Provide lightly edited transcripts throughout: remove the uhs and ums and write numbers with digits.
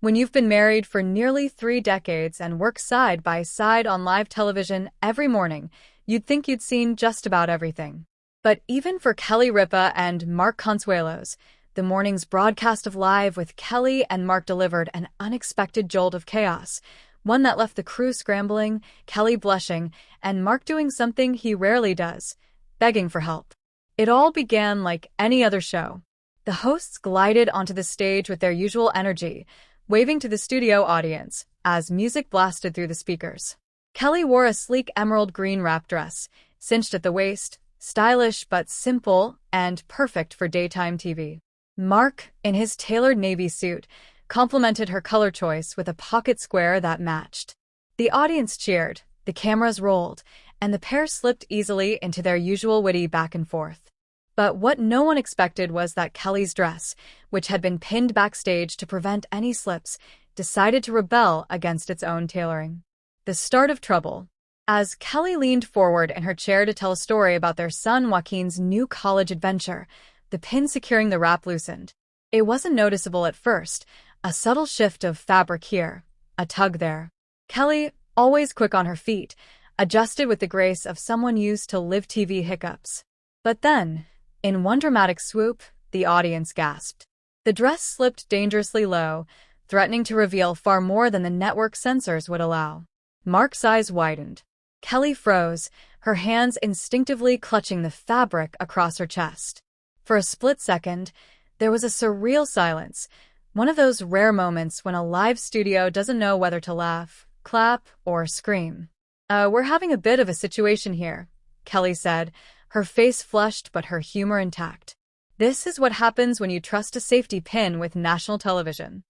When you've been married for nearly 3 decades and work side by side on live television every morning, you'd think you'd seen just about everything. But even for Kelly Ripa and Mark Consuelos, the morning's broadcast of Live with Kelly and Mark delivered an unexpected jolt of chaos, one that left the crew scrambling, Kelly blushing, and Mark doing something he rarely does, begging for help. It all began like any other show. The hosts glided onto the stage with their usual energy, waving to the studio audience as music blasted through the speakers. Kelly wore a sleek emerald green wrap dress, cinched at the waist, stylish but simple and perfect for daytime TV. Mark, in his tailored navy suit, complimented her color choice with a pocket square that matched. The audience cheered, the cameras rolled, and the pair slipped easily into their usual witty back and forth. But what no one expected was that Kelly's dress, which had been pinned backstage to prevent any slips, decided to rebel against its own tailoring. The start of trouble. As Kelly leaned forward in her chair to tell a story about their son Joaquin's new college adventure, the pin securing the wrap loosened. It wasn't noticeable at first, a subtle shift of fabric here, a tug there. Kelly, always quick on her feet, adjusted with the grace of someone used to live TV hiccups. But then, in one dramatic swoop, the audience gasped. The dress slipped dangerously low, threatening to reveal far more than the network censors would allow. Mark's eyes widened. Kelly froze, her hands instinctively clutching the fabric across her chest. For a split second, there was a surreal silence, one of those rare moments when a live studio doesn't know whether to laugh, clap, or scream. We're having a bit of a situation here," Kelly said, her face flushed but her humor intact. "This is what happens when you trust a safety pin with national television."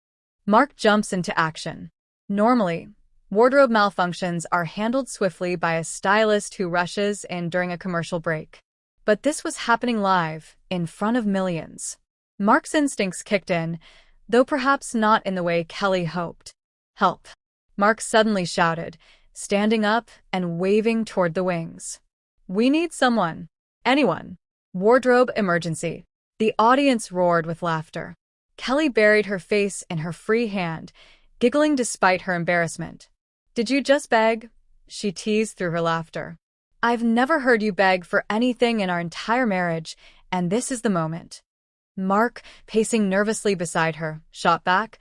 Mark jumps into action. Normally, wardrobe malfunctions are handled swiftly by a stylist who rushes in during a commercial break. But this was happening live, in front of millions. Mark's instincts kicked in, though perhaps not in the way Kelly hoped. "Help!" Mark suddenly shouted, standing up and waving toward the wings. "We need someone. Anyone. Wardrobe emergency." The audience roared with laughter. Kelly buried her face in her free hand, giggling despite her embarrassment. "Did you just beg?" she teased through her laughter. "I've never heard you beg for anything in our entire marriage, and this is the moment." Mark, pacing nervously beside her, shot back,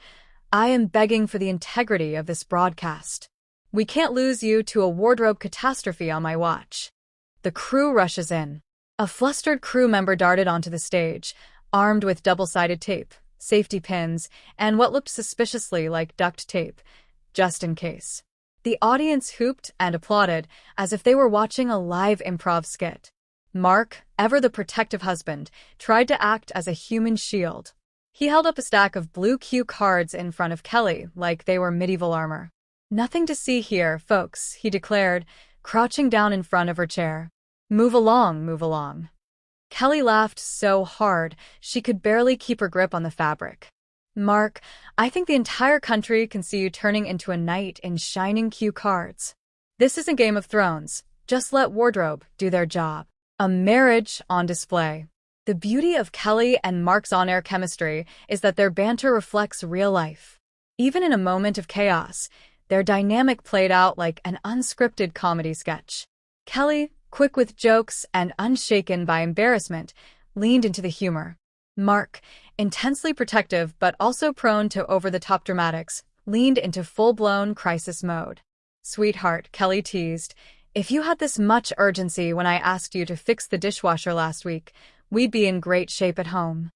"I am begging for the integrity of this broadcast. We can't lose you to a wardrobe catastrophe on my watch." The crew rushes in. A flustered crew member darted onto the stage, armed with double-sided tape, safety pins, and what looked suspiciously like duct tape, just in case. The audience hooped and applauded as if they were watching a live improv skit. Mark, ever the protective husband, tried to act as a human shield. He held up a stack of blue cue cards in front of Kelly like they were medieval armor. "Nothing to see here, folks," he declared, crouching down in front of her chair. Move along, move along." Kelly laughed so hard she could barely keep her grip on the fabric. "Mark, I think the entire country can see you turning into a knight in shining cue cards. This isn't Game of Thrones. Just let wardrobe do their job." A marriage on display. The beauty of Kelly and Mark's on-air chemistry is that their banter reflects real life. Even in a moment of chaos, their dynamic played out like an unscripted comedy sketch. Kelly, quick with jokes and unshaken by embarrassment, leaned into the humor. Mark, intensely protective but also prone to over-the-top dramatics, leaned into full-blown crisis mode. "Sweetheart," Kelly teased, "if you had this much urgency when I asked you to fix the dishwasher last week, we'd be in great shape at home."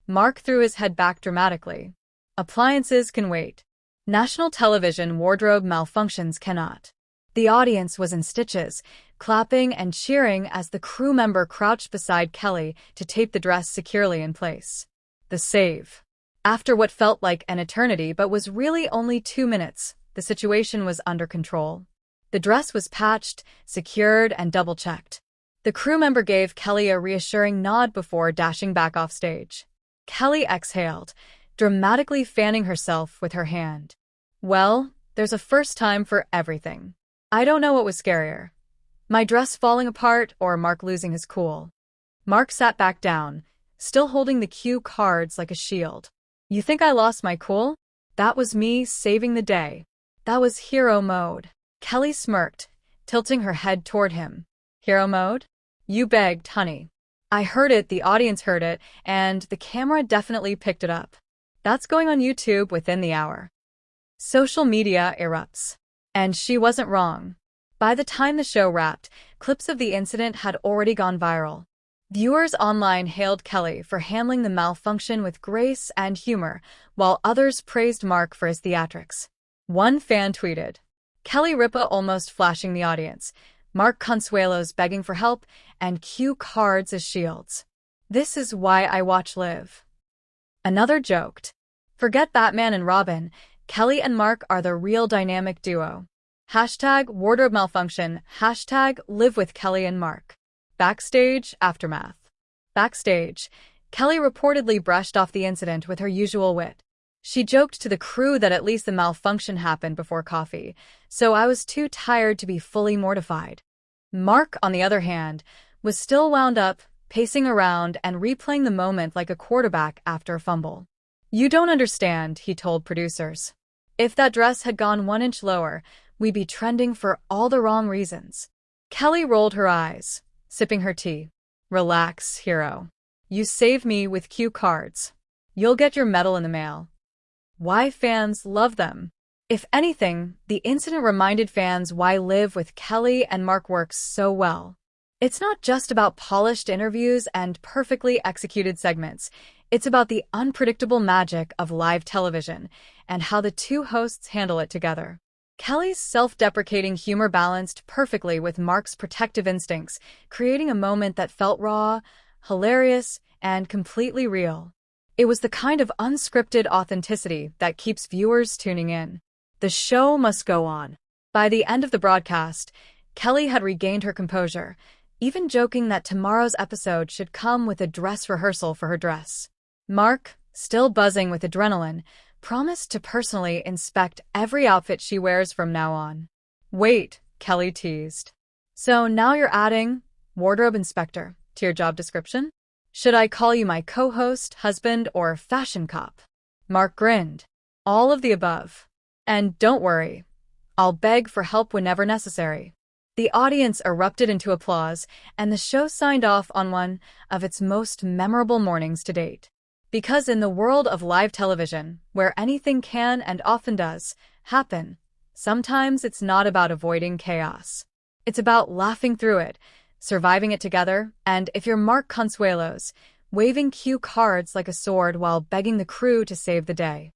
Mark threw his head back dramatically. "Appliances can wait. National television wardrobe malfunctions cannot." The audience was in stitches, clapping and cheering as the crew member crouched beside Kelly to tape the dress securely in place. The save. After what felt like an eternity but was really only 2 minutes, the situation was under control. The dress was patched, secured, and double-checked. The crew member gave Kelly a reassuring nod before dashing back off stage. Kelly exhaled, dramatically fanning herself with her hand. "Well, there's a first time for everything. I don't know what was scarier. My dress falling apart or Mark losing his cool." Mark sat back down, still holding the cue cards like a shield. "You think I lost my cool?" That was me saving the day. That was hero mode. Kelly smirked, tilting her head toward him. Hero mode? You begged, honey. I heard it, the audience heard it, and the camera definitely picked it up. That's going on YouTube within the hour. Social media erupts. And she wasn't wrong. By the time the show wrapped, clips of the incident had already gone viral. Viewers online hailed Kelly for handling the malfunction with grace and humor, while others praised Mark for his theatrics. One fan tweeted, Kelly Ripa almost flashing the audience, Mark Consuelos begging for help, and cue cards as shields. This is why I watch live. Another joked, forget Batman and Robin, Kelly and Mark are the real dynamic duo. Hashtag wardrobe malfunction, hashtag live with Kelly and Mark. Backstage aftermath. Backstage, Kelly reportedly brushed off the incident with her usual wit. She joked to the crew that at least the malfunction happened before coffee, so I was too tired to be fully mortified. Mark, on the other hand, was still wound up, pacing around and replaying the moment like a quarterback after a fumble. You don't understand, he told producers. If that dress had gone 1 inch lower, we'd be trending for all the wrong reasons. Kelly rolled her eyes, sipping her tea. Relax, hero. You saved me with cue cards. You'll get your medal in the mail. Why fans love them. If anything, the incident reminded fans why Live with Kelly and Mark works so well. It's not just about polished interviews and perfectly executed segments. It's about the unpredictable magic of live television and how the two hosts handle it together. Kelly's self-deprecating humor balanced perfectly with Mark's protective instincts, creating a moment that felt raw, hilarious, and completely real. It was the kind of unscripted authenticity that keeps viewers tuning in. The show must go on. By the end of the broadcast, Kelly had regained her composure, even joking that tomorrow's episode should come with a dress rehearsal for her dress. Mark, still buzzing with adrenaline, promised to personally inspect every outfit she wears from now on. Wait, Kelly teased. So now you're adding wardrobe inspector to your job description? Should I call you my co-host, husband, or fashion cop? Mark grinned. All of the above. And don't worry, I'll beg for help whenever necessary. The audience erupted into applause, and the show signed off on one of its most memorable mornings to date. Because in the world of live television, where anything can and often does happen, sometimes it's not about avoiding chaos. It's about laughing through it, surviving it together, and if you're Mark Consuelos, waving cue cards like a sword while begging the crew to save the day.